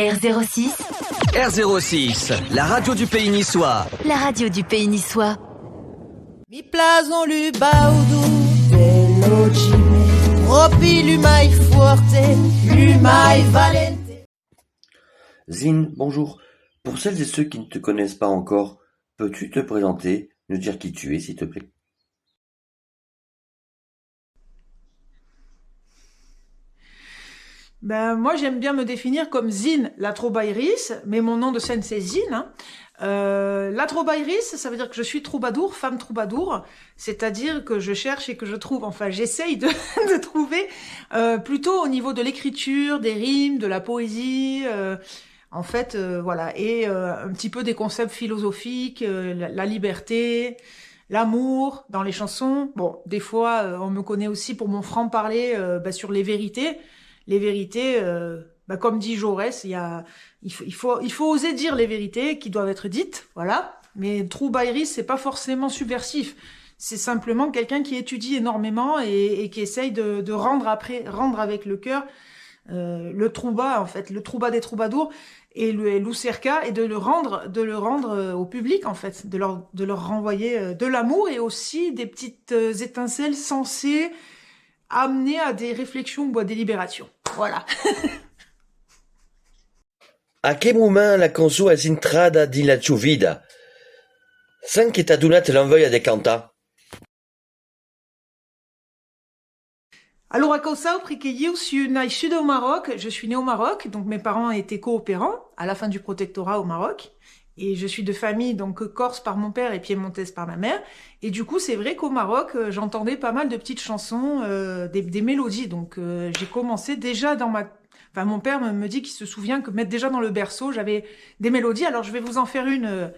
R06, R06, la radio du pays niçois. la radio du pays niçois. Mi plazon lu baudu dell'ogime, troppi lumai forte, lumai valente. Zine, bonjour. Pour celles et ceux qui ne te connaissent pas encore, peux-tu te présenter, nous dire qui tu es, s'il te plaît? Moi, j'aime bien me définir comme Zine la Troubaïris, mais mon nom de scène, c'est Zine. Hein. La Troubaïris, ça veut dire que je suis troubadour, femme troubadour, c'est-à-dire que je cherche et que je trouve, enfin, j'essaye de, de trouver plutôt au niveau de l'écriture, des rimes, de la poésie, voilà, et un petit peu des concepts philosophiques, la liberté, l'amour dans les chansons. Bon, des fois, on me connaît aussi pour mon franc-parler sur les vérités. Les vérités, comme dit Jaurès, il faut oser dire les vérités qui doivent être dites, voilà. Mais troubaïris, c'est pas forcément subversif. C'est simplement quelqu'un qui étudie énormément et qui essaye de rendre avec le cœur le trouba, en fait, le trouba des troubadours et le l'ucerca, et de le rendre au public, en fait, de leur renvoyer de l'amour et aussi des petites étincelles censées amener à des réflexions ou à des libérations. Voilà. A quel moment la conso es entrada din la tua vida, sans que t'as donat l'envoi de cantar? Alors, à causa, porque eu suis naixuda au Maroc, je suis née au Maroc, donc mes parents étaient coopérants à la fin du protectorat au Maroc. Et je suis de famille donc corse par mon père et piémontaise par ma mère. Et du coup, c'est vrai qu'au Maroc, j'entendais pas mal de petites chansons, des mélodies. Donc, j'ai commencé déjà mon père me dit qu'il se souvient que mettre déjà dans le berceau, j'avais des mélodies. Alors, je vais vous en faire une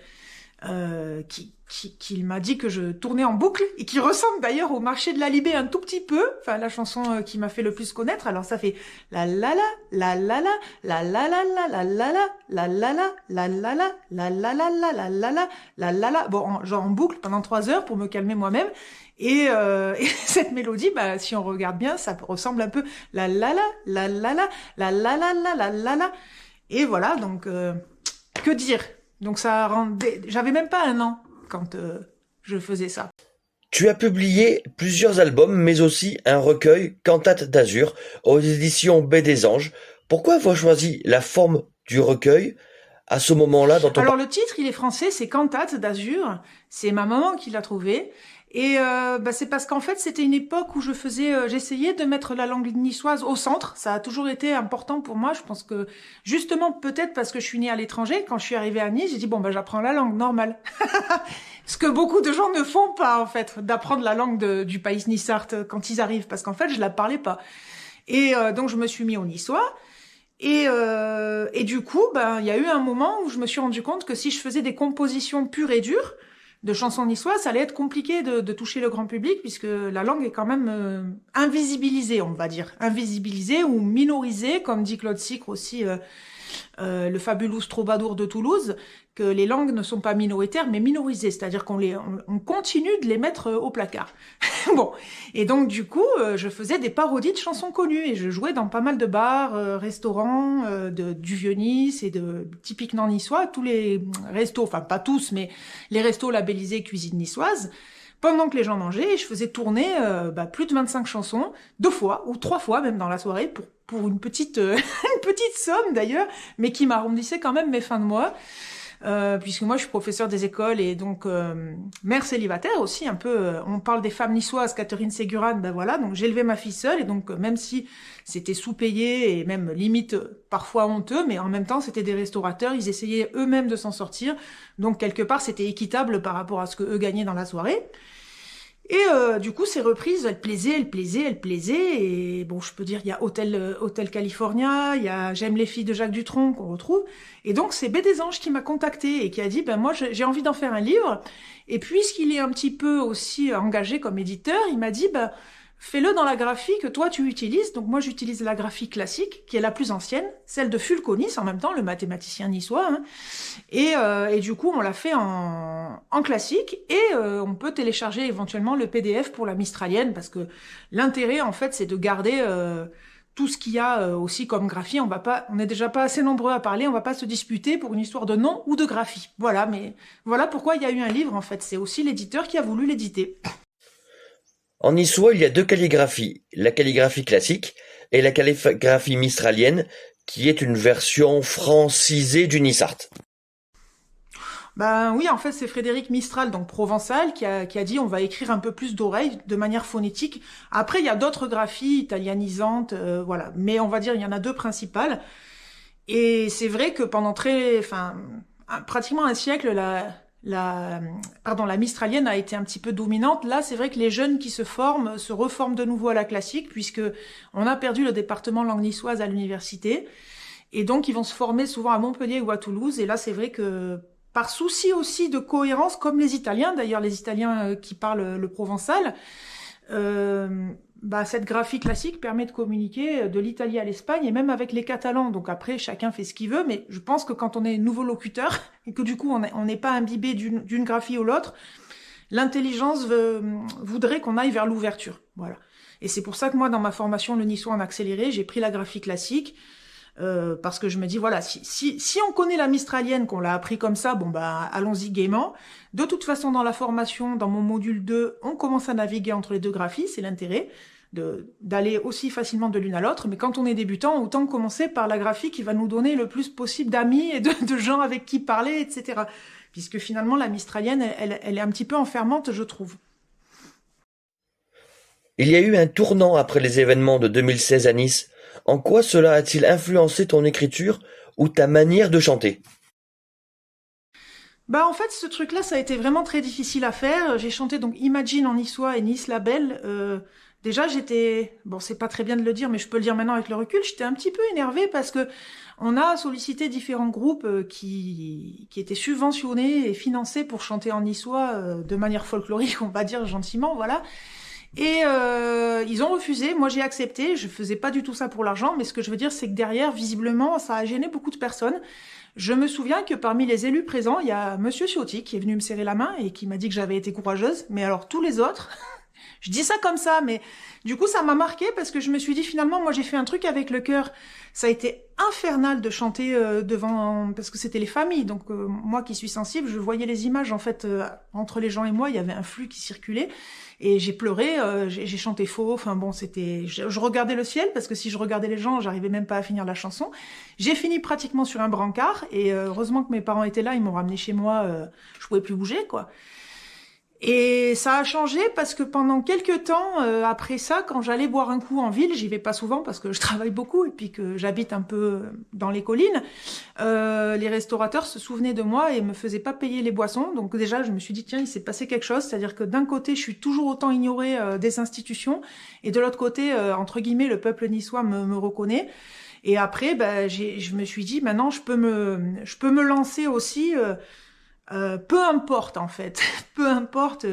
qu'il m'a dit que je tournais en boucle et qui ressemble d'ailleurs au Marché de la Libé un tout petit peu. Enfin, la chanson qui m'a fait le plus connaître. Alors, ça fait la la la, la la la, la la la la, la la la, la la la, la la la, la la la la, la la la, la la la. Bon, genre en boucle pendant 3 heures pour me calmer moi-même. Et cette mélodie, si on regarde bien, ça ressemble un peu la la la, la la la, la la la la, la la la. Et voilà, donc que dire? Donc ça rendait... J'avais même pas 1 an quand je faisais ça. Tu as publié plusieurs albums, mais aussi un recueil, Cantate d'Azur, aux éditions Baie des Anges. Pourquoi avoir choisi la forme du recueil à ce moment-là dans ton... Alors le titre, il est français, c'est Cantate d'Azur. C'est ma maman qui l'a trouvé. Et c'est parce qu'en fait, c'était une époque où j'essayais de mettre la langue niçoise au centre. Ça a toujours été important pour moi. Je pense que, justement, peut-être parce que je suis née à l'étranger, quand je suis arrivée à Nice, j'ai dit, j'apprends la langue normale. Ce que beaucoup de gens ne font pas, en fait, d'apprendre la langue du pays niçart quand ils arrivent, parce qu'en fait, je la parlais pas. Et donc, je me suis mis au niçois. Et du coup, il y a eu un moment où je me suis rendu compte que si je faisais des compositions pures et dures, de chansons niçoises, ça allait être compliqué de toucher le grand public, puisque la langue est quand même invisibilisée, on va dire. Invisibilisée ou minorisée, comme dit Claude Sicre aussi, le fabulous troubadour de Toulouse, que les langues ne sont pas minoritaires, mais minorisées, c'est-à-dire on continue de les mettre au placard. Bon, et donc du coup, je faisais des parodies de chansons connues, et je jouais dans pas mal de bars, restaurants du Vieux-Nice et typiquement niçois, tous les restos, enfin pas tous, mais les restos labellisés cuisine niçoise. Pendant que les gens mangeaient, je faisais tourner plus de 25 chansons, 2 fois ou 3 fois même dans la soirée, pour une petite une petite somme d'ailleurs, mais qui m'arrondissait quand même mes fins de mois. Puisque moi je suis professeure des écoles et donc mère célibataire aussi un peu, on parle des femmes niçoises, Catherine Ségurane, donc j'élevais ma fille seule, et donc même si c'était sous-payé et même limite parfois honteux, mais en même temps c'était des restaurateurs, ils essayaient eux-mêmes de s'en sortir, donc quelque part c'était équitable par rapport à ce que eux gagnaient dans la soirée. Et du coup, ces reprises, elles plaisaient, et bon, je peux dire, il y a Hôtel California, il y a J'aime les filles de Jacques Dutronc qu'on retrouve, et donc c'est Baie des Anges qui m'a contacté et qui a dit, moi j'ai envie d'en faire un livre, et puisqu'il est un petit peu aussi engagé comme éditeur, il m'a dit, fais-le dans la graphie que toi tu utilises. Donc moi j'utilise la graphie classique, qui est la plus ancienne, celle de Fulconis en même temps, le mathématicien niçois. Hein. Et du coup on l'a fait en classique, et on peut télécharger éventuellement le PDF pour la mistralienne, parce que l'intérêt en fait c'est de garder tout ce qu'il y a aussi comme graphie, on n'est déjà pas assez nombreux à parler, on va pas se disputer pour une histoire de nom ou de graphie. Voilà, mais voilà pourquoi il y a eu un livre en fait. C'est aussi l'éditeur qui a voulu l'éditer. En niçois, il y a 2 calligraphies, la calligraphie classique et la calligraphie mistralienne, qui est une version francisée du Nissart. Ben oui, en fait, c'est Frédéric Mistral, donc provençal, qui a dit on va écrire un peu plus d'oreille, de manière phonétique. Après, il y a d'autres graphies italianisantes, voilà. Mais on va dire, il y en a 2 principales. Et c'est vrai que pendant pratiquement un siècle, la mistralienne a été un petit peu dominante. Là, c'est vrai que les jeunes qui se reforment de nouveau à la classique, puisque on a perdu le département langue niçoise à l'université. Et donc, ils vont se former souvent à Montpellier ou à Toulouse. Et là, c'est vrai que par souci aussi de cohérence, comme les Italiens, d'ailleurs les Italiens qui parlent le provençal, cette graphie classique permet de communiquer de l'Italie à l'Espagne et même avec les Catalans. Donc après, chacun fait ce qu'il veut, mais je pense que quand on est nouveau locuteur et que du coup on n'est pas imbibé d'une graphie ou l'autre, l'intelligence voudrait qu'on aille vers l'ouverture. Voilà. Et c'est pour ça que moi, dans ma formation le niçois en accéléré, j'ai pris la graphie classique. Parce que je me dis voilà, si on connaît la mistralienne, qu'on l'a appris comme ça, allons-y gaiement. De toute façon, dans la formation, dans mon module 2, on commence à naviguer entre les 2 graphies, c'est l'intérêt d'aller aussi facilement de l'une à l'autre. Mais quand on est débutant, autant commencer par la graphie qui va nous donner le plus possible d'amis et de gens avec qui parler, etc. Puisque finalement, la mistralienne, elle est un petit peu enfermante, je trouve. Il y a eu un tournant après les événements de 2016 à Nice. En quoi cela a-t-il influencé ton écriture ou ta manière de chanter ? En fait, ce truc-là, ça a été vraiment très difficile à faire. J'ai chanté donc Imagine en niçois et Nice la Belle. Déjà, c'est pas très bien de le dire, mais je peux le dire maintenant avec le recul, j'étais un petit peu énervée parce que on a sollicité différents groupes qui étaient subventionnés et financés pour chanter en niçois de manière folklorique, on va dire gentiment, voilà. Et ils ont refusé, moi j'ai accepté, je faisais pas du tout ça pour l'argent, mais ce que je veux dire c'est que derrière, visiblement, ça a gêné beaucoup de personnes. Je me souviens que parmi les élus présents, il y a Monsieur Ciotti qui est venu me serrer la main et qui m'a dit que j'avais été courageuse, mais alors tous les autres, je dis ça comme ça, mais du coup ça m'a marqué parce que je me suis dit finalement, moi j'ai fait un truc avec le cœur. Ça a été infernal de chanter devant, parce que c'était les familles, donc moi qui suis sensible, je voyais les images en fait entre les gens et moi, il y avait un flux qui circulait. Et j'ai pleuré, j'ai chanté faux, enfin bon, je regardais le ciel, parce que si je regardais les gens, j'arrivais même pas à finir la chanson. J'ai fini pratiquement sur un brancard, et heureusement que mes parents étaient là, ils m'ont ramené chez moi, je pouvais plus bouger, quoi. Et ça a changé parce que pendant quelques temps, après ça, quand j'allais boire un coup en ville, j'y vais pas souvent parce que je travaille beaucoup et puis que j'habite un peu dans les collines, les restaurateurs se souvenaient de moi et me faisaient pas payer les boissons. Donc déjà, je me suis dit, tiens, il s'est passé quelque chose. C'est-à-dire que d'un côté, je suis toujours autant ignorée des institutions et de l'autre côté, entre guillemets, le peuple niçois me reconnaît. Et après, je me suis dit, maintenant, je peux me lancer aussi... peu importe en fait, peu importe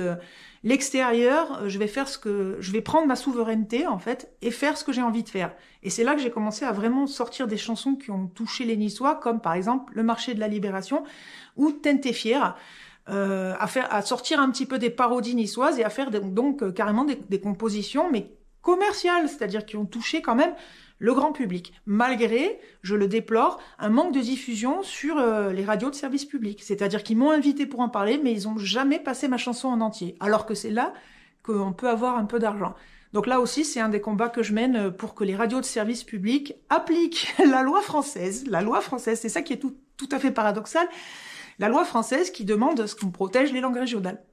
l'extérieur, je vais prendre ma souveraineté en fait et faire ce que j'ai envie de faire. Et c'est là que j'ai commencé à vraiment sortir des chansons qui ont touché les Niçois, comme par exemple Le Marché de la Libération ou Ten t'es fière, à sortir un petit peu des parodies niçoises et à faire donc carrément des compositions mais commerciales, c'est-à-dire qui ont touché quand même le grand public, malgré, je le déplore, un manque de diffusion sur les radios de service public. C'est-à-dire qu'ils m'ont invité pour en parler, mais ils n'ont jamais passé ma chanson en entier. Alors que c'est là qu'on peut avoir un peu d'argent. Donc là aussi, c'est un des combats que je mène pour que les radios de service public appliquent la loi française. La loi française, c'est ça qui est tout à fait paradoxal. La loi française qui demande ce qu'on protège les langues régionales.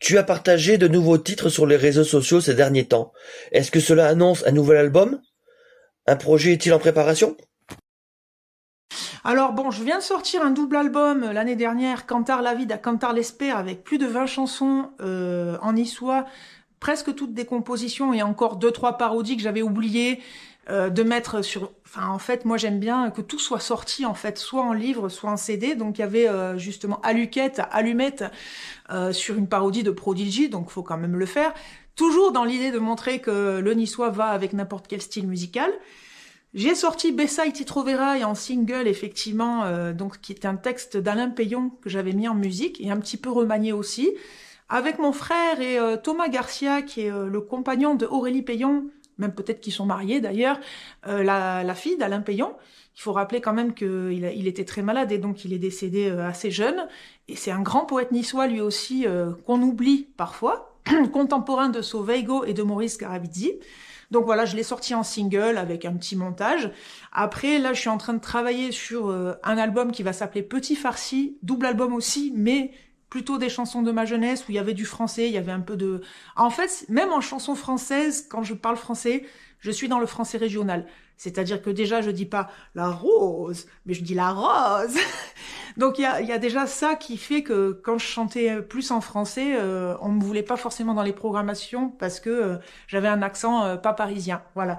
Tu as partagé de nouveaux titres sur les réseaux sociaux ces derniers temps. Est-ce que cela annonce un nouvel album ? Un projet est-il en préparation ? Alors bon, je viens de sortir un double album l'année dernière, Cantar la Vida, Cantar l'Espère, avec plus de 20 chansons en niçois, presque toutes des compositions et encore 2-3 parodies que j'avais oubliées de mettre sur... Enfin, en fait, moi j'aime bien que tout soit sorti, en fait, soit en livre, soit en CD. Donc il y avait justement Allumette sur une parodie de Prodigy, donc faut quand même le faire. Toujours dans l'idée de montrer que le niçois va avec n'importe quel style musical. J'ai sorti Bessa y ti troverai en single, effectivement, donc qui est un texte d'Alain Peillon que j'avais mis en musique et un petit peu remanié aussi, avec mon frère et Thomas Garcia, qui est le compagnon de Aurélie Peillon, même peut-être qu'ils sont mariés d'ailleurs, la fille d'Alain Peillon. Il faut rappeler quand même qu'il était très malade et donc il est décédé assez jeune. Et c'est un grand poète niçois lui aussi qu'on oublie parfois, contemporain de Sauveigo et de Maurice Garavizzi. Donc voilà, je l'ai sorti en single avec un petit montage. Après, là, je suis en train de travailler sur un album qui va s'appeler Petit Farci, double album aussi, mais plutôt des chansons de ma jeunesse où il y avait du français, il y avait un peu de... En fait, même en chanson française, quand je parle français, je suis dans le français régional. C'est-à-dire que déjà, je dis pas la rose, mais je dis la rose. Donc il y a déjà ça qui fait que quand je chantais plus en français, on me voulait pas forcément dans les programmations parce que j'avais un accent pas parisien. Voilà.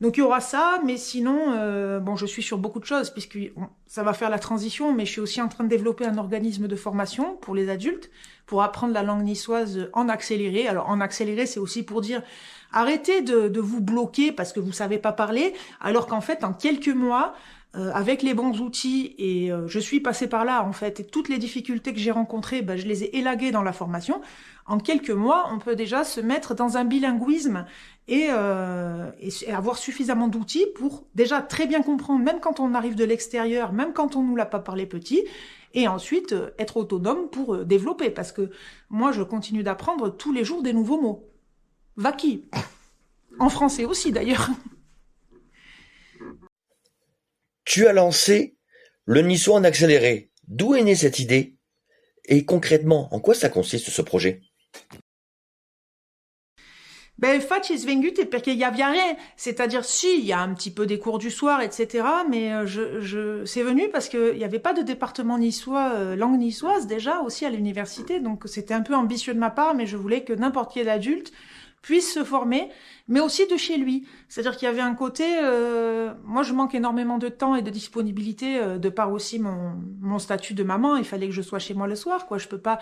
Donc il y aura ça, mais sinon, bon, je suis sur beaucoup de choses puisque ça va faire la transition, mais je suis aussi en train de développer un organisme de formation pour les adultes pour apprendre la langue niçoise en accéléré. Alors en accéléré, c'est aussi pour dire arrêtez de vous bloquer parce que vous savez pas parler, alors qu'en fait en quelques mois, avec les bons outils, et je suis passée par là en fait, et toutes les difficultés que j'ai rencontrées, ben, je les ai élaguées dans la formation. En quelques mois, on peut déjà se mettre dans un bilinguisme et avoir suffisamment d'outils pour déjà très bien comprendre, même quand on arrive de l'extérieur, même quand on nous l'a pas parlé petit, et ensuite être autonome pour développer, parce que moi je continue d'apprendre tous les jours des nouveaux mots. Vaki. En français aussi d'ailleurs. Tu as lancé le niçois en accéléré. D'où est née cette idée? Et concrètement, en quoi ça consiste ce projet? Ben, facci svengut perché il y avait rien. C'est-à-dire, si, il y a un petit peu des cours du soir, etc. Mais c'est venu parce qu'il n'y avait pas de département niçois, langue niçoise déjà, aussi à l'université. Donc, c'était un peu ambitieux de ma part, mais je voulais que n'importe quel adulte puisse se former, mais aussi de chez lui. C'est-à-dire qu'il y avait un côté... moi, je manque énormément de temps et de disponibilité de par aussi mon statut de maman. Il fallait que je sois chez moi le soir, quoi. Je peux pas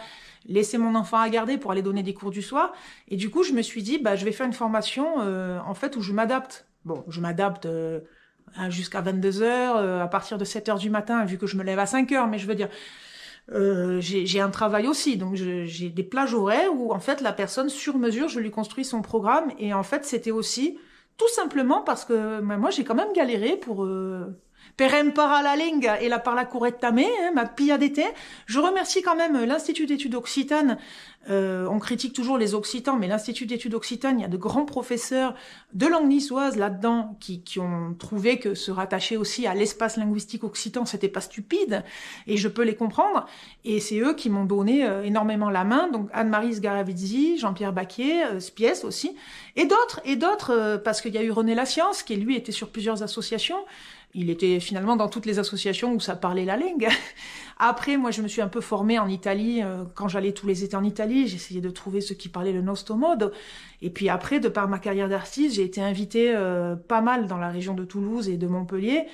laisser mon enfant à garder pour aller donner des cours du soir. Et du coup, je me suis dit, bah, je vais faire une formation, en fait, où je m'adapte. Bon, je m'adapte jusqu'à 22 heures, à partir de 7 heures du matin, vu que je me lève à 5 heures, mais je veux dire... j'ai un travail aussi, donc j'ai des plages horaires où en fait la personne sur mesure, je lui construis son programme, et en fait c'était aussi tout simplement parce que moi j'ai quand même galéré pour per imparare la lingua e la parla correttamente, ma pilla d'été. Je remercie quand même l'Institut d'études occitanes. On critique toujours les occitans, mais l'Institut d'études occitanes, il y a de grands professeurs de langue niçoise là-dedans qui ont trouvé que se rattacher aussi à l'espace linguistique occitan, c'était pas stupide, et je peux les comprendre. Et c'est eux qui m'ont donné énormément la main. Donc Anne-Marie Garavizzi, Jean-Pierre Baquier, Spies aussi, et d'autres, parce qu'il y a eu René Lascience, qui lui était sur plusieurs associations. Il était finalement dans toutes les associations où ça parlait la langue. Après, moi, je me suis un peu formée en Italie. Quand j'allais tous les étés en Italie, j'essayais de trouver ceux qui parlaient le nostro modo. Et puis après, de par ma carrière d'artiste, j'ai été invitée pas mal dans la région de Toulouse et de Montpellier.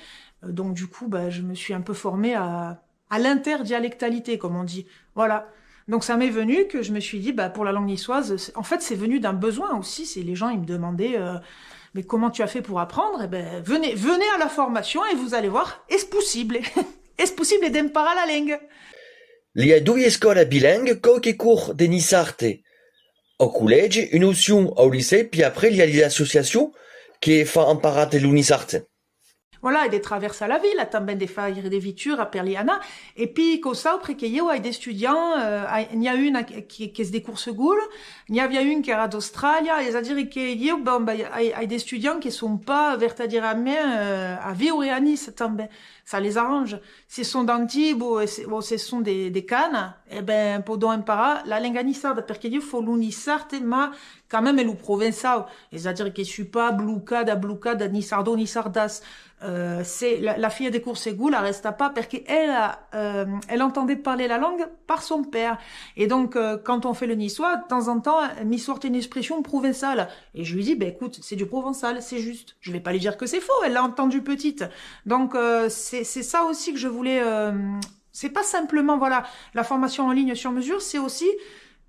Donc du coup, bah, je me suis un peu formée à l'interdialectalité, comme on dit. Voilà. Donc ça m'est venu que je me suis dit, bah, pour la langue niçoise, en fait, c'est venu d'un besoin aussi. C'est les gens, ils me demandaient... mais comment tu as fait pour apprendre? Eh ben, venez à la formation et vous allez voir, est-ce possible? Est-ce possible d'imparare la langue? Il y a due scuole bilingue che cours de Nissarte au collège, une option au lycée, puis après il y a les associations qui font imparare l'unisarte. Voilà, e de traversa la villa, também de faire des vitures a Perliana. Et puis, cosa, perché io ai des étudiants, il y a une qui est des courses goules, il y avait une qui era d'Australia, c'est-à-dire que io, bon, bah, ai des étudiants qui sont pas, verdaderament, à vivre à Nice, também. Ça les arrange. Si sont d'Antibes ou ce sont des Cannes, eh ben, podon imparar la lingua nissarda, perché io fo l'unisarte, ma quand même el provençal. C'est-à-dire que je suis pas blucada, nissardo, nissardas. C'est la fille des courses goules, elle resta pas parce elle entendait parler la langue par son père. Et donc quand on fait le niçois, de temps en temps, elle m'y sortait une expression provençale. Et je lui dis, ben écoute, c'est du provençal, c'est juste. Je vais pas lui dire que c'est faux, elle l'a entendu petite. Donc c'est ça aussi que je voulais. C'est pas simplement voilà la formation en ligne sur mesure, c'est aussi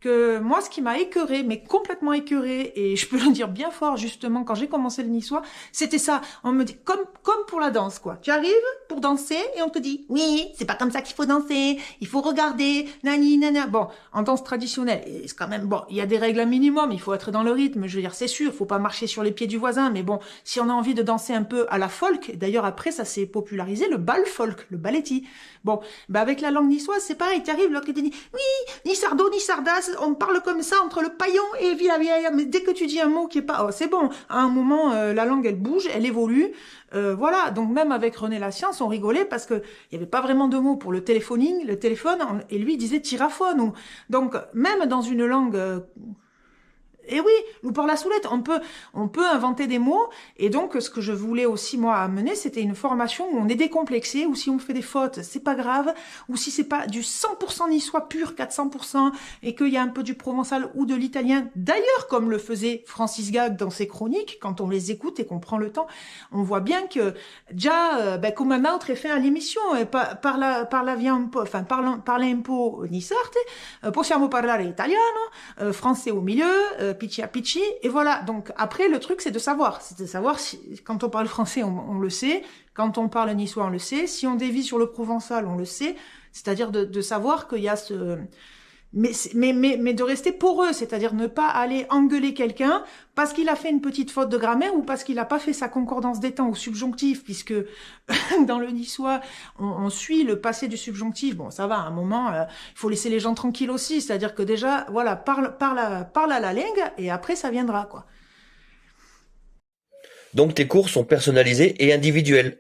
que moi, ce qui m'a écœuré, mais complètement écœuré, et je peux le dire bien fort, justement, quand j'ai commencé le niçois, c'était ça. On me dit, comme pour la danse, quoi. Tu arrives pour danser, et on te dit, oui, c'est pas comme ça qu'il faut danser, il faut regarder, nani, nana. Bon, en danse traditionnelle, et c'est quand même, bon, il y a des règles un minimum, il faut être dans le rythme, je veux dire, c'est sûr, faut pas marcher sur les pieds du voisin, mais bon, si on a envie de danser un peu à la folk, d'ailleurs, après, ça s'est popularisé, le bal folk, le balletti. Bon, bah, avec la langue niçoise, c'est pareil, tu arrives, l'autre qui te dit, oui, ni sardo, ni sardas, on parle comme ça entre le paillon et villa vieille, mais dès que tu dis un mot qui est pas, oh, c'est bon, à un moment, la langue, elle bouge, elle évolue, voilà, donc même avec René Lascience, on rigolait parce que il y avait pas vraiment de mots pour le téléphoning, le téléphone, et lui il disait tiraphone, ou, donc, même dans une langue, et oui, ou par la soulette, on peut inventer des mots, et donc ce que je voulais aussi moi amener, c'était une formation où on est décomplexé, ou si on fait des fautes, c'est pas grave, ou si c'est pas du 100% niçois pur, 400%, et qu'il y a un peu du provençal ou de l'italien, d'ailleurs comme le faisait Francis Gag dans ses chroniques, quand on les écoute et qu'on prend le temps, on voit bien que già, come un autre fait à l'émission, parla un po' niçarte, possiamo parlare italiano, français au milieu, Pichi à Pichi, et voilà. Donc après, le truc, c'est de savoir si, quand on parle français, on le sait, quand on parle niçois, on le sait, si on dévie sur le provençal, on le sait, c'est-à-dire de savoir qu'il y a ce... Mais de rester poreux, c'est-à-dire ne pas aller engueuler quelqu'un parce qu'il a fait une petite faute de grammaire ou parce qu'il n'a pas fait sa concordance des temps au subjonctif, puisque dans le niçois, on suit le passé du subjonctif. Bon, ça va, à un moment, il faut laisser les gens tranquilles aussi, c'est-à-dire que déjà, voilà, parle à la langue et après ça viendra, quoi. Donc tes cours sont personnalisés et individuels.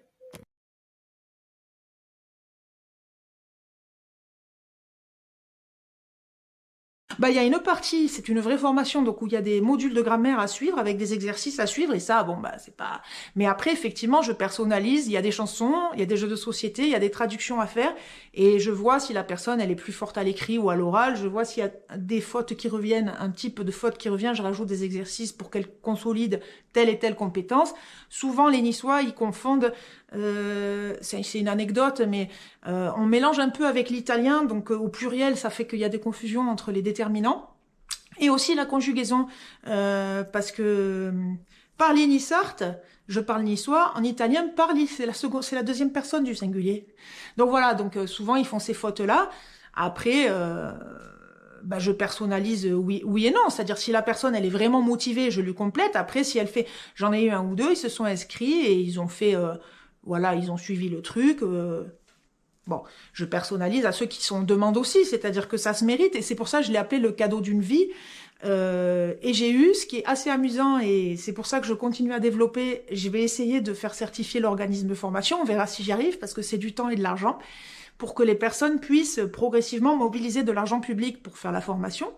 Bah, il y a une partie, c'est une vraie formation, donc où il y a des modules de grammaire à suivre, avec des exercices à suivre, et ça, bon, bah, c'est pas... Mais après, effectivement, je personnalise, il y a des chansons, il y a des jeux de société, il y a des traductions à faire, et je vois si la personne, elle est plus forte à l'écrit ou à l'oral, je vois s'il y a des fautes qui reviennent, un type de faute qui revient, je rajoute des exercices pour qu'elle consolide telle et telle compétence. Souvent, les Niçois, ils confondent, c'est une anecdote, mais on mélange un peu avec l'italien, donc au pluriel, ça fait qu'il y a des confusions entre les déterminants. Et aussi la conjugaison, parce que parli niçarte, je parle niçois, en italien, parli, c'est la deuxième personne du singulier. Donc voilà, donc souvent ils font ces fautes-là. Après, je personnalise oui et non, c'est-à-dire si la personne elle est vraiment motivée, je lui complète. Après, si elle fait, j'en ai eu un ou deux, ils se sont inscrits et ils ont fait, voilà, ils ont suivi le truc. Bon, je personnalise à ceux qui sont en demande aussi, c'est-à-dire que ça se mérite, et c'est pour ça que je l'ai appelé le cadeau d'une vie. Et j'ai eu, ce qui est assez amusant, et c'est pour ça que je continue à développer, je vais essayer de faire certifier l'organisme de formation, on verra si j'y arrive, parce que c'est du temps et de l'argent, pour que les personnes puissent progressivement mobiliser de l'argent public pour faire la formation.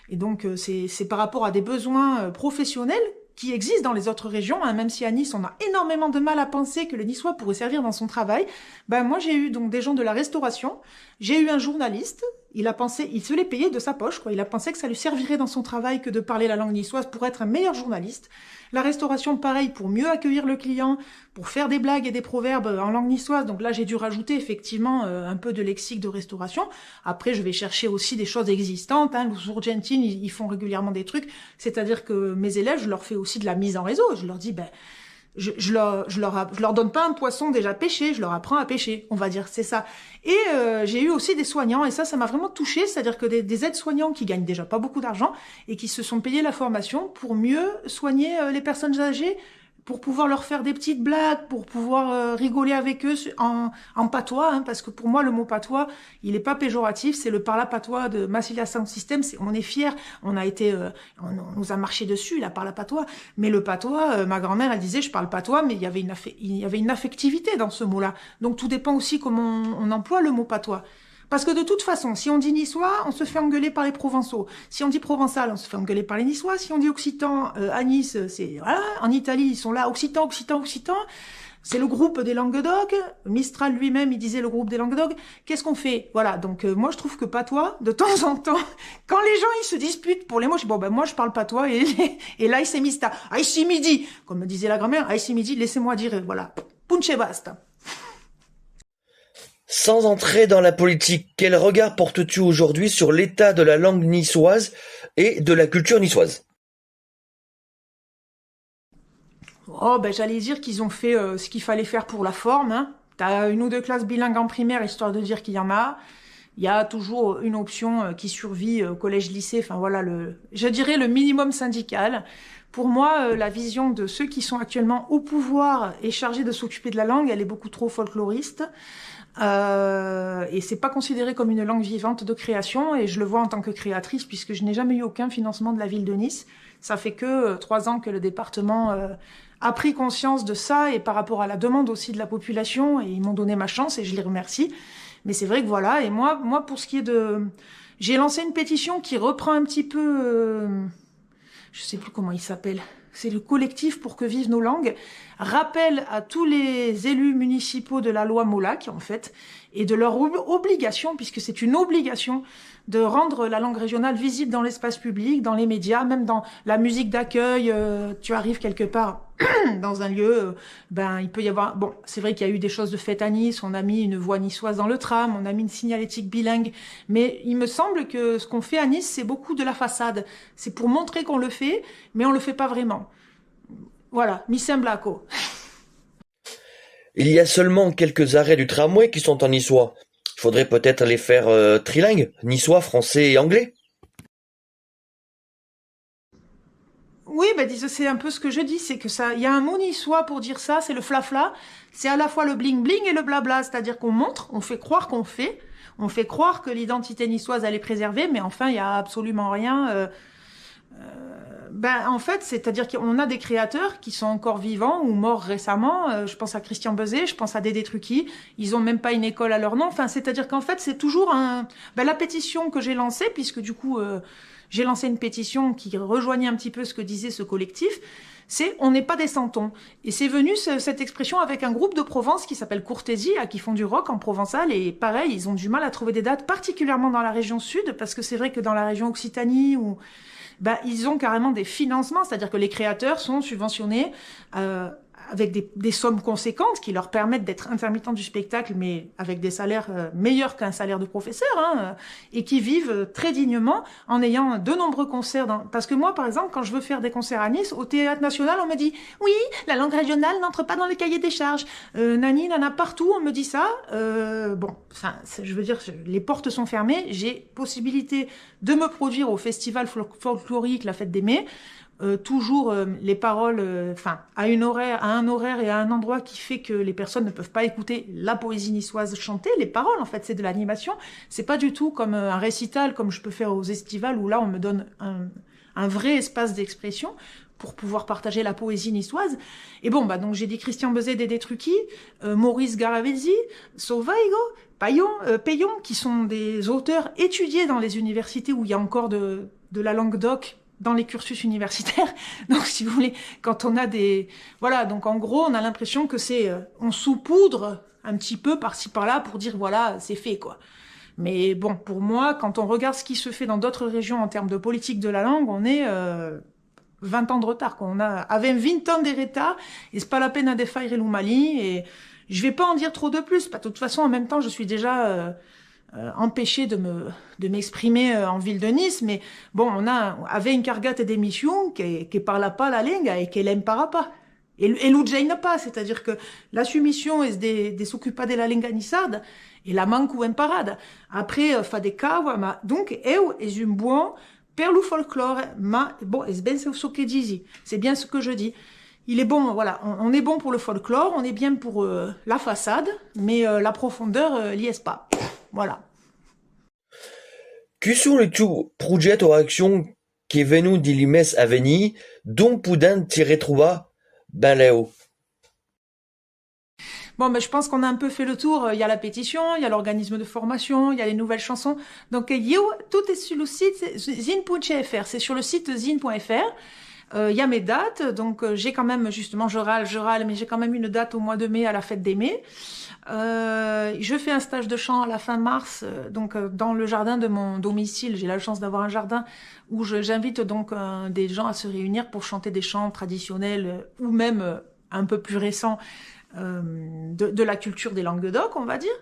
Et donc, c'est par rapport à des besoins professionnels qui existent dans les autres régions, hein, même si à Nice, on a énormément de mal à penser que le Niçois pourrait servir dans son travail. Ben, moi, j'ai eu donc des gens de la restauration, j'ai eu un journaliste, il se l'est payé de sa poche, quoi. Il a pensé que ça lui servirait dans son travail que de parler la langue niçoise pour être un meilleur journaliste. La restauration, pareil, pour mieux accueillir le client, pour faire des blagues et des proverbes en langue niçoise. Donc là, j'ai dû rajouter effectivement un peu de lexique de restauration. Après, je vais chercher aussi des choses existantes. Hein. Les Urgentines, ils font régulièrement des trucs. C'est-à-dire que mes élèves, je leur fais aussi de la mise en réseau. Je leur dis, je leur donne pas un poisson déjà pêché, je leur apprends à pêcher, on va dire, c'est ça. Et j'ai eu aussi des soignants, et ça m'a vraiment touchée, c'est-à-dire que des aides-soignants qui gagnent déjà pas beaucoup d'argent et qui se sont payés la formation pour mieux soigner les personnes âgées, pour pouvoir leur faire des petites blagues, pour pouvoir rigoler avec eux en patois, hein, parce que pour moi, le mot patois, il est pas péjoratif, c'est le parla patois de Massilia Sound System, on est fiers, on on nous a marché dessus, la parla patois, mais le patois, ma grand-mère, elle disait, je parle patois, mais il y avait une affectivité dans ce mot-là. Donc tout dépend aussi comment on emploie le mot patois. Parce que de toute façon, si on dit niçois, on se fait engueuler par les provençaux. Si on dit provençal, on se fait engueuler par les niçois. Si on dit occitan, à Nice, c'est... Voilà, en Italie, ils sont là, occitan. C'est le groupe des Languedoc. Mistral lui-même, il disait le groupe des Languedoc. Qu'est-ce qu'on fait? Voilà, donc moi, je trouve que patois, de temps en temps, quand les gens, ils se disputent pour les mots, je dis, moi, je parle patois, et là, il s'est mis ça. Ah, ici midi, comme me disait la grand-mère, ah, ici midi, laissez-moi dire, voilà, punche basta. Sans entrer dans la politique, quel regard portes-tu aujourd'hui sur l'état de la langue niçoise et de la culture niçoise? Oh, ben j'allais dire qu'ils ont fait ce qu'il fallait faire pour la forme, hein. T'as une ou deux classes bilingues en primaire, histoire de dire qu'il y en a. Il y a toujours une option qui survit au collège-lycée, enfin voilà, je dirais le minimum syndical. Pour moi, la vision de ceux qui sont actuellement au pouvoir et chargés de s'occuper de la langue, elle est beaucoup trop folkloriste. Et c'est pas considéré comme une langue vivante de création, et je le vois en tant que créatrice, puisque je n'ai jamais eu aucun financement de la ville de Nice. Ça fait que 3 ans que le département a pris conscience de ça, et par rapport à la demande aussi de la population, et ils m'ont donné ma chance, et je les remercie. Mais c'est vrai que voilà, et moi pour ce qui est de... J'ai lancé une pétition qui reprend un petit peu... je sais plus comment il s'appelle. C'est le collectif pour que vivent nos langues. Rappelle à tous les élus municipaux de la loi Molac, en fait, et de leur obligation, puisque c'est une obligation, de rendre la langue régionale visible dans l'espace public, dans les médias, même dans la musique d'accueil. Tu arrives quelque part dans un lieu, ben il peut y avoir... Bon, c'est vrai qu'il y a eu des choses de faites à Nice, on a mis une voix niçoise dans le tram, on a mis une signalétique bilingue, mais il me semble que ce qu'on fait à Nice, c'est beaucoup de la façade. C'est pour montrer qu'on le fait, mais on le fait pas vraiment. Voilà, mi sembla co. Il y a seulement quelques arrêts du tramway qui sont en niçois. Il faudrait peut-être les faire trilingues, niçois, français et anglais. Oui, ben c'est un peu ce que je dis, c'est que ça, il y a un mot niçois pour dire ça, c'est le flafla. C'est à la fois le bling bling et le blabla, c'est-à-dire qu'on montre, on fait croire qu'on fait, on fait croire que l'identité niçoise elle est préservée, mais enfin il y a absolument rien. Ben en fait, c'est-à-dire qu'on a des créateurs qui sont encore vivants ou morts récemment. Je pense à Christian Bezet, je pense à Dédé Trucchi. Ils ont même pas une école à leur nom. Enfin, c'est-à-dire qu'en fait, c'est toujours la pétition que j'ai lancée, puisque du coup, j'ai lancé une pétition qui rejoignait un petit peu ce que disait ce collectif. C'est on n'est pas des santons. Et c'est venu cette expression avec un groupe de Provence qui s'appelle Courtésie, qui font du rock en provençal. Et pareil, ils ont du mal à trouver des dates, particulièrement dans la région sud, parce que c'est vrai que dans la région Occitanie ou ils ont carrément des financements, c'est-à-dire que les créateurs sont subventionnés avec des sommes conséquentes qui leur permettent d'être intermittents du spectacle, mais avec des salaires meilleurs qu'un salaire de professeur, et qui vivent très dignement en ayant de nombreux concerts. Parce que moi, par exemple, quand je veux faire des concerts à Nice, au Théâtre National, on me dit « Oui, la langue régionale n'entre pas dans les cahiers des charges. Nani, nana, partout, on me dit ça. » Je veux dire, les portes sont fermées. J'ai possibilité de me produire au festival folklorique La Fête des Mai, toujours les paroles, à un horaire et à un endroit qui fait que les personnes ne peuvent pas écouter la poésie niçoise chanter. Les paroles, en fait, c'est de l'animation. C'est pas du tout comme un récital, comme je peux faire aux estivales, où là, on me donne un vrai espace d'expression pour pouvoir partager la poésie niçoise. Et bon, donc j'ai dit Christian Bezet, Dédé Trucchi, Maurice Garavesi, Sauvaigo, Payon, qui sont des auteurs étudiés dans les universités où il y a encore de la langue doc dans les cursus universitaires. Donc, si vous voulez, quand on a des... Voilà, donc en gros, on a l'impression que on saupoudre un petit peu par-ci, par-là pour dire, voilà, c'est fait, quoi. Mais bon, pour moi, quand on regarde ce qui se fait dans d'autres régions en termes de politique de la langue, on est 20 ans de retard, quoi. On avait 20 ans d'erreta, et c'est pas la peine de faire l'Oumali, et je vais pas en dire trop de plus, parce que de toute façon, en même temps, je suis déjà... empêché de m'exprimer en ville de Nice, mais bon, on avait une cargate d'émission qui parle pas la langue et qui l'aime pas. Et l'udjaine pas, c'est-à-dire que la soumission est de s'occuper de la langue nissarde et la manque ou imparade. Après, fa des caves, donc, eu est un bon per le folklore, bon, est bien ce que dis, c'est bien ce que je dis. Il est bon, voilà, on est bon pour le folklore, on est bien pour la façade, mais la profondeur, l'y est pas. Voilà. Quels sont les projets ou actions qui venu di mes à venir dont poudin tirer trouva ben Léo? Bon, je pense qu'on a un peu fait le tour. Il y a la pétition, il y a l'organisme de formation, il y a les nouvelles chansons. Donc, tout est sur le site zine.fr. C'est sur le site zine.fr. Il y a mes dates, donc j'ai quand même, justement, je râle, mais j'ai quand même une date au mois de mai à la Fête des Mai. Je fais un stage de chant à la fin mars, dans le jardin de mon domicile. J'ai la chance d'avoir un jardin où j'invite donc des gens à se réunir pour chanter des chants traditionnels ou même un peu plus récents de la culture des Languedoc, on va dire.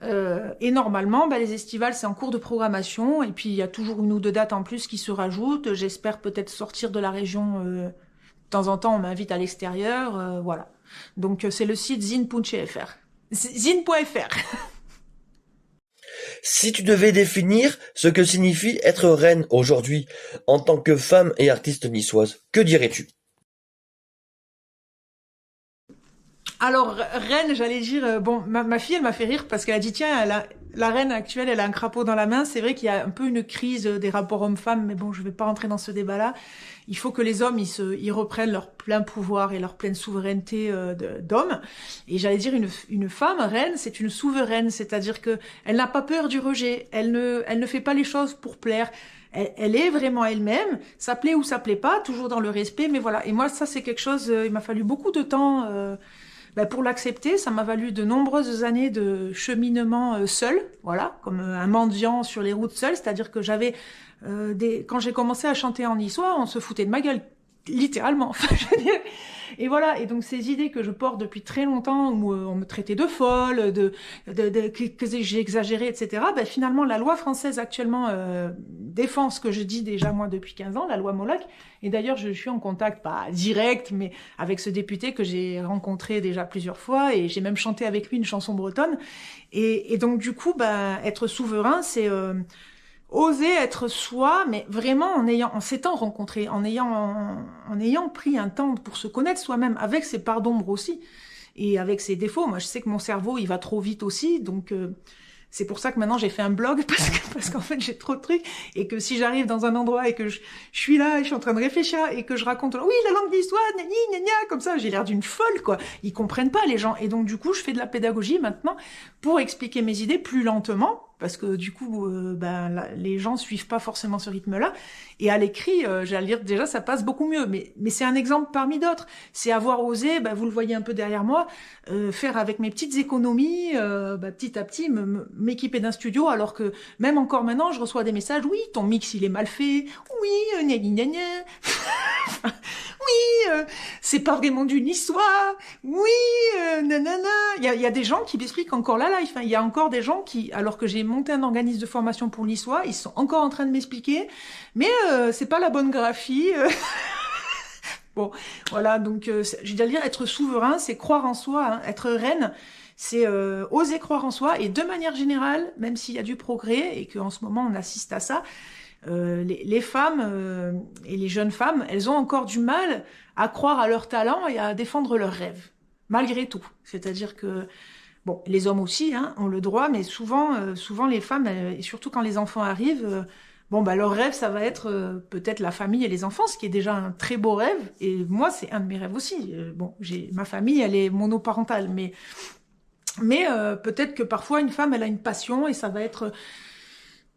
Et normalement, les estivales, c'est en cours de programmation. Et puis, il y a toujours 1 ou 2 dates en plus qui se rajoutent. J'espère peut-être sortir de la région. De temps en temps, on m'invite à l'extérieur. Voilà. Donc, c'est le site zine.fr. Zine.fr. Si tu devais définir ce que signifie être reine aujourd'hui, en tant que femme et artiste niçoise, que dirais-tu? Alors, reine, j'allais dire, bon, ma fille, elle m'a fait rire parce qu'elle a dit, tiens, la reine actuelle, elle a un crapaud dans la main. C'est vrai qu'il y a un peu une crise des rapports hommes-femmes, mais bon, je vais pas rentrer dans ce débat-là. Il faut que les hommes, ils reprennent leur plein pouvoir et leur pleine souveraineté d'hommes. Et j'allais dire, une femme reine, c'est une souveraine, c'est-à-dire que elle n'a pas peur du rejet. Elle ne fait pas les choses pour plaire. Elle est vraiment elle-même. Ça plaît ou ça plaît pas, toujours dans le respect, mais voilà. Et moi, ça, c'est quelque chose, il m'a fallu beaucoup de temps, pour l'accepter. Ça m'a valu de nombreuses années de cheminement seul, voilà, comme un mendiant sur les routes seul. C'est-à-dire que j'avais quand j'ai commencé à chanter en niçois, on se foutait de ma gueule, littéralement. Enfin, je veux dire. Et voilà. Et donc ces idées que je porte depuis très longtemps, où on me traitait de folle, que j'ai exagéré, etc. Finalement, la loi française actuellement défend ce que je dis déjà moi depuis 15 ans, la loi Molac. Et d'ailleurs, je suis en contact, pas direct, mais avec ce député que j'ai rencontré déjà plusieurs fois, et j'ai même chanté avec lui une chanson bretonne. Et donc du coup, être souverain, c'est oser être soi, mais vraiment en s'étant rencontré, en ayant pris un temps pour se connaître soi-même, avec ses parts d'ombre aussi, et avec ses défauts. Moi, je sais que mon cerveau, il va trop vite aussi, donc c'est pour ça que maintenant j'ai fait un blog, parce qu'en fait j'ai trop de trucs, et que si j'arrive dans un endroit et que je suis là et je suis en train de réfléchir et que je raconte oui la langue d'histoire, nani nania, comme ça, j'ai l'air d'une folle, quoi. Ils comprennent pas, les gens. Et donc du coup je fais de la pédagogie maintenant pour expliquer mes idées plus lentement, parce que du coup les gens suivent pas forcément ce rythme-là. Et à l'écrit, j'allais dire, déjà ça passe beaucoup mieux, mais c'est un exemple parmi d'autres. C'est avoir osé, vous le voyez un peu derrière moi, faire avec mes petites économies, petit à petit m'équiper d'un studio, alors que même encore maintenant je reçois des messages, oui ton mix il est mal fait, oui gna gna gna oui c'est pas vraiment du niçois, oui nanana. Il y a des gens qui m'expliquent encore la life, hein. Il y a encore des gens qui, alors que j'ai monté un organisme de formation pour le niçois, ils sont encore en train de m'expliquer, mais c'est pas la bonne graphie. Bon, voilà, donc je vais dire, être souverain, c'est croire en soi, hein. Être reine, c'est oser croire en soi. Et de manière générale, même s'il y a du progrès et qu'en ce moment on assiste à ça, les femmes et les jeunes femmes, elles ont encore du mal à croire à leur talent et à défendre leurs rêves, malgré tout. C'est-à-dire que, bon, les hommes aussi ont le droit, mais souvent les femmes, et surtout quand les enfants arrivent, leur rêve, ça va être peut-être la famille et les enfants, ce qui est déjà un très beau rêve. Et moi, c'est un de mes rêves aussi. Ma famille, elle est monoparentale, mais peut-être que parfois une femme, elle a une passion et ça va être,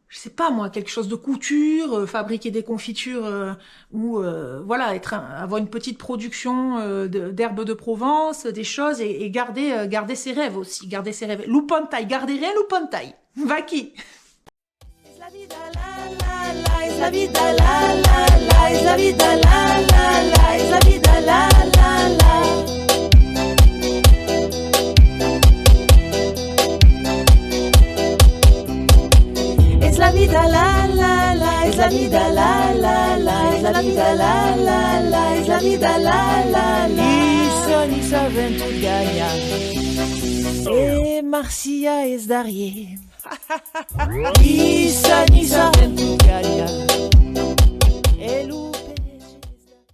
je sais pas moi, quelque chose de couture, fabriquer des confitures ou avoir une petite production d'herbes de Provence, des choses, et garder ses rêves aussi, garder ses rêves. Loupantaille, garder rien, loupantaille. Va qui? La vida la la, es la vida la la la, es la vida la la la, es la vida la la la. Es la vida la la la, es la vida la la la, es la vida la la la, es la vida la la la. Lisa Venturgaia e Marcia es Darie. Lisa Venturgaia.